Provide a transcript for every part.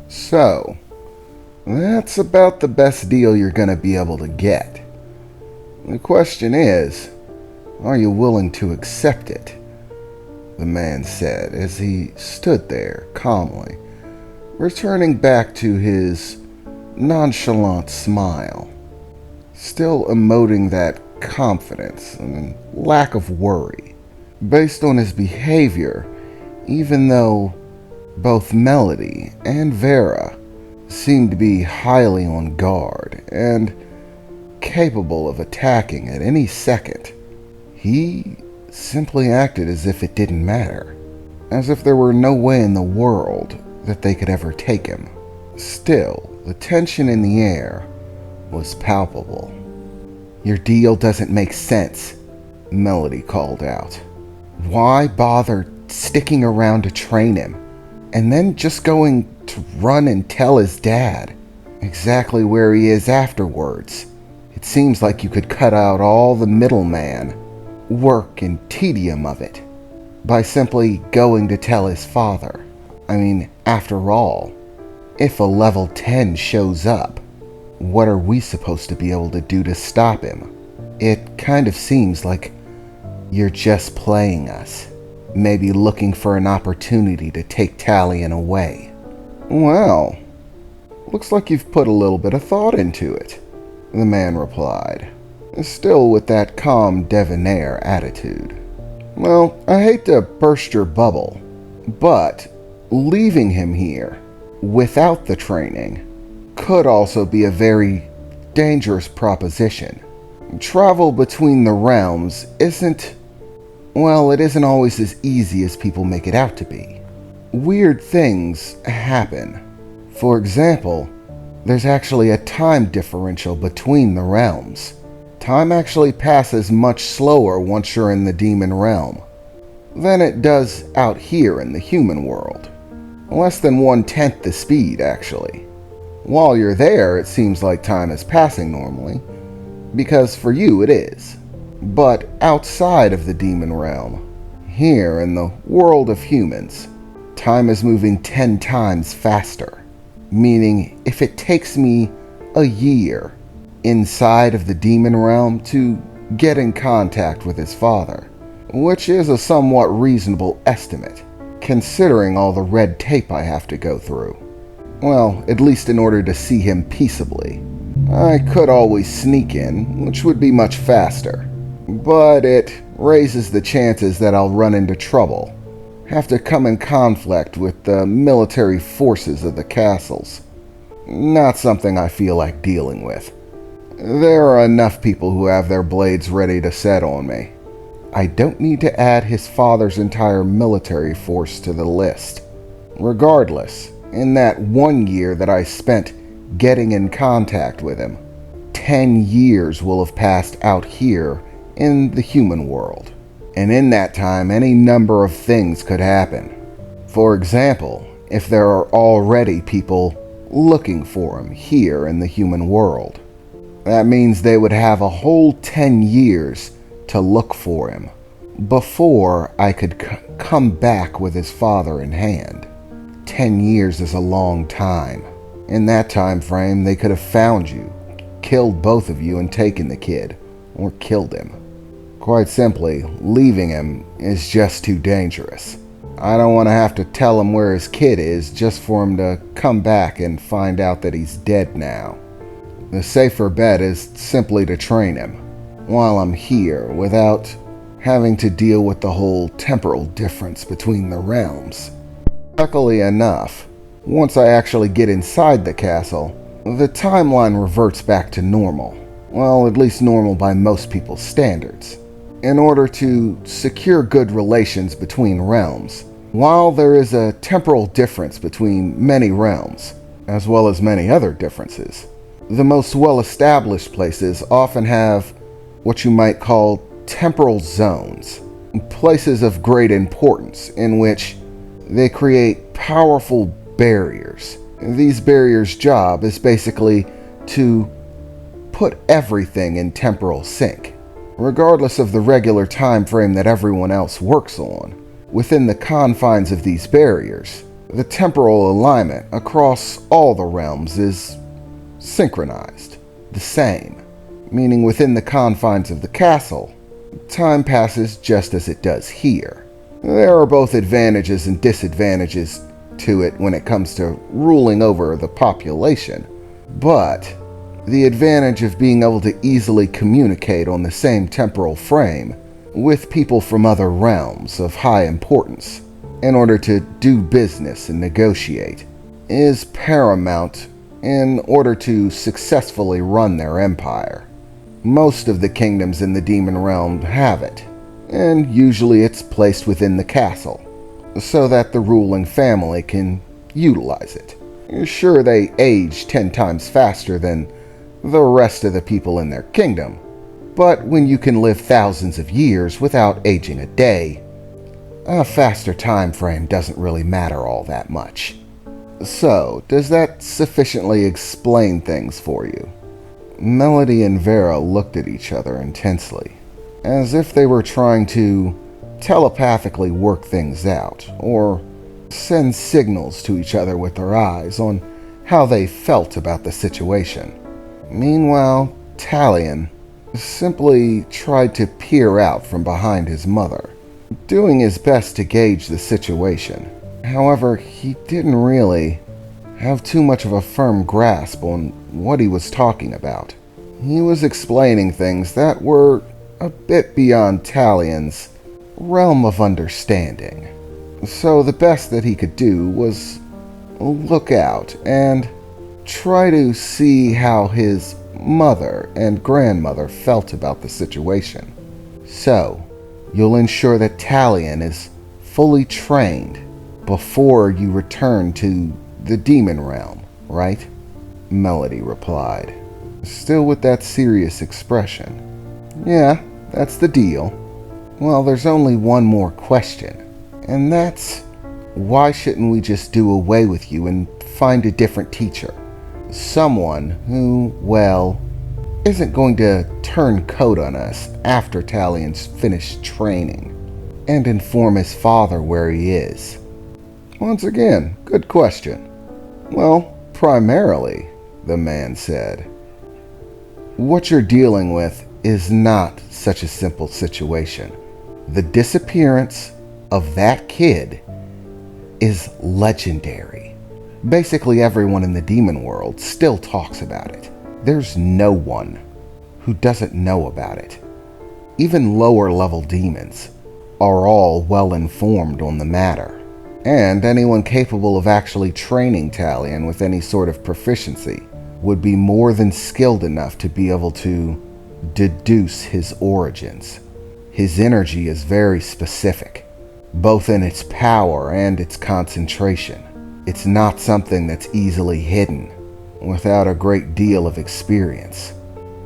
So, that's about the best deal you're gonna be able to get. The question is, are you willing to accept it? The man said as he stood there calmly, returning back to his nonchalant smile, still emoting that confidence and lack of worry based on his behavior, even though both Melody and Vera seemed to be highly on guard and capable of attacking at any second. He simply acted as if it didn't matter, as if there were no way in the world that they could ever take him. Still, the tension in the air was palpable. "Your deal doesn't make sense," Melody called out. "Why bother sticking around to train him, and then just going to run and tell his dad exactly where he is afterwards? It seems like you could cut out all the middleman work and tedium of it by simply going to tell his father. I mean, after all, if a level 10 shows up, what are we supposed to be able to do to stop him? It kind of seems like you're just playing us, maybe looking for an opportunity to take Talion away." "Well, looks like you've put a little bit of thought into it," the man replied, still with that calm debonair attitude. "Well, I hate to burst your bubble, but leaving him here without the training could also be a very dangerous proposition. Travel between the realms isn't always as easy as people make it out to be. Weird things happen. For example, there's actually a time differential between the realms. Time actually passes much slower once you're in the demon realm than it does out here in the human world. Less than 1/10 the speed, actually. While you're there, it seems like time is passing normally, because for you it is. But outside of the demon realm, here in the world of humans, time is moving 10 times faster. Meaning, if it takes me a year inside of the demon realm to get in contact with his father, which is a somewhat reasonable estimate, considering all the red tape I have to go through. Well, at least in order to see him peaceably. I could always sneak in, which would be much faster, but it raises the chances that I'll run into trouble, have to come in conflict with the military forces of the castles. Not something I feel like dealing with. There are enough people who have their blades ready to set on me. I don't need to add his father's entire military force to the list. Regardless, in that 1 year that I spent getting in contact with him, 10 years will have passed out here in the human world. And in that time, any number of things could happen. For example, if there are already people looking for him here in the human world, that means they would have a whole 10 years to look for him before I could come back with his father in hand. 10 years is a long time. In that time frame, they could have found you, killed both of you and taken the kid, or killed him. Quite simply, leaving him is just too dangerous. I don't want to have to tell him where his kid is just for him to come back and find out that he's dead now. The safer bet is simply to train him while I'm here without having to deal with the whole temporal difference between the realms. Luckily enough, once I actually get inside the castle, the timeline reverts back to normal. Well, at least normal by most people's standards. In order to secure good relations between realms, while there is a temporal difference between many realms, as well as many other differences, the most well-established places often have what you might call temporal zones, places of great importance in which they create powerful barriers. These barriers' job is basically to put everything in temporal sync, regardless of the regular time frame that everyone else works on. Within the confines of these barriers, The temporal alignment across all the realms is synchronized, the same, meaning within the confines of the castle, time passes just as it does here. There are both advantages and disadvantages to it when it comes to ruling over the population, but the advantage of being able to easily communicate on the same temporal frame with people from other realms of high importance in order to do business and negotiate is paramount in order to successfully run their empire. Most of the kingdoms in the demon realm have it, and usually it's placed within the castle, so that the ruling family can utilize it. Sure, they age 10 times faster than the rest of the people in their kingdom, but when you can live thousands of years without aging a day, a faster time frame doesn't really matter all that much. So, does that sufficiently explain things for you? Melody and Vera looked at each other intensely, as if they were trying to telepathically work things out, or send signals to each other with their eyes on how they felt about the situation. Meanwhile, Talion simply tried to peer out from behind his mother, doing his best to gauge the situation. However, he didn't really have too much of a firm grasp on what he was talking about. He was explaining things that were a bit beyond Talion's realm of understanding. So the best that he could do was look out and try to see how his mother and grandmother felt about the situation. So, you'll ensure that Talion is fully trained before you return to the demon realm, right? Melody replied, still with that serious expression. Yeah, that's the deal. Well, there's only one more question, and that's, why shouldn't we just do away with you and find a different teacher? Someone who, well, isn't going to turn coat on us after Talion's finished training and inform his father where he is. Once again, good question. Well, primarily, the man said, what you're dealing with is not such a simple situation. The disappearance of that kid is legendary. Basically, everyone in the demon world still talks about it. There's no one who doesn't know about it. Even lower level demons are all well informed on the matter, and anyone capable of actually training Talion with any sort of proficiency would be more than skilled enough to be able to deduce his origins. His energy is very specific, both in its power and its concentration. It's not something that's easily hidden without a great deal of experience.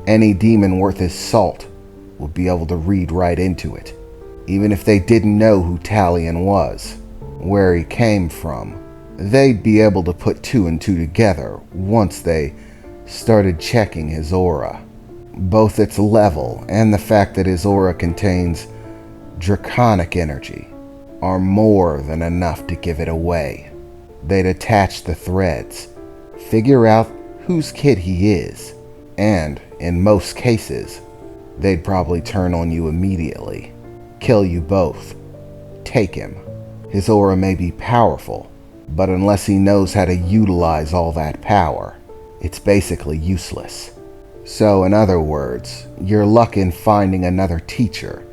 Any demon worth his salt would be able to read right into it, even if they didn't know who Talion was, where he came from. They'd be able to put two and two together once they started checking his aura. Both its level and the fact that his aura contains draconic energy are more than enough to give it away. They'd attach the threads, figure out whose kid he is, and, in most cases, they'd probably turn on you immediately, kill you both, take him. His aura may be powerful, but unless he knows how to utilize all that power, it's basically useless. So, in other words, your luck in finding another teacher,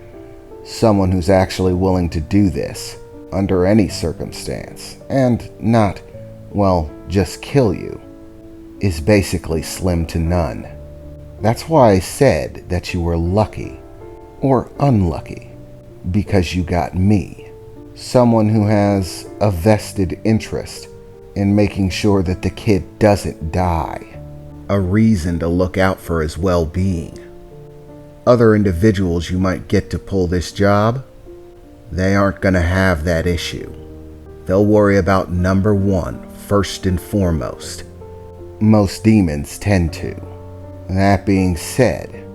someone who's actually willing to do this under any circumstance, and not, well, just kill you, is basically slim to none. That's why I said that you were lucky, or unlucky, because you got me, someone who has a vested interest in making sure that the kid doesn't die, a reason to look out for his well-being. Other individuals you might get to pull this job, they aren't going to have that issue. They'll worry about number one first and foremost. Most demons tend to. That being said,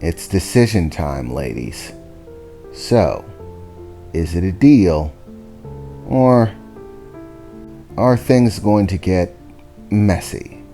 it's decision time, ladies. So, is it a deal, or are things going to get messy?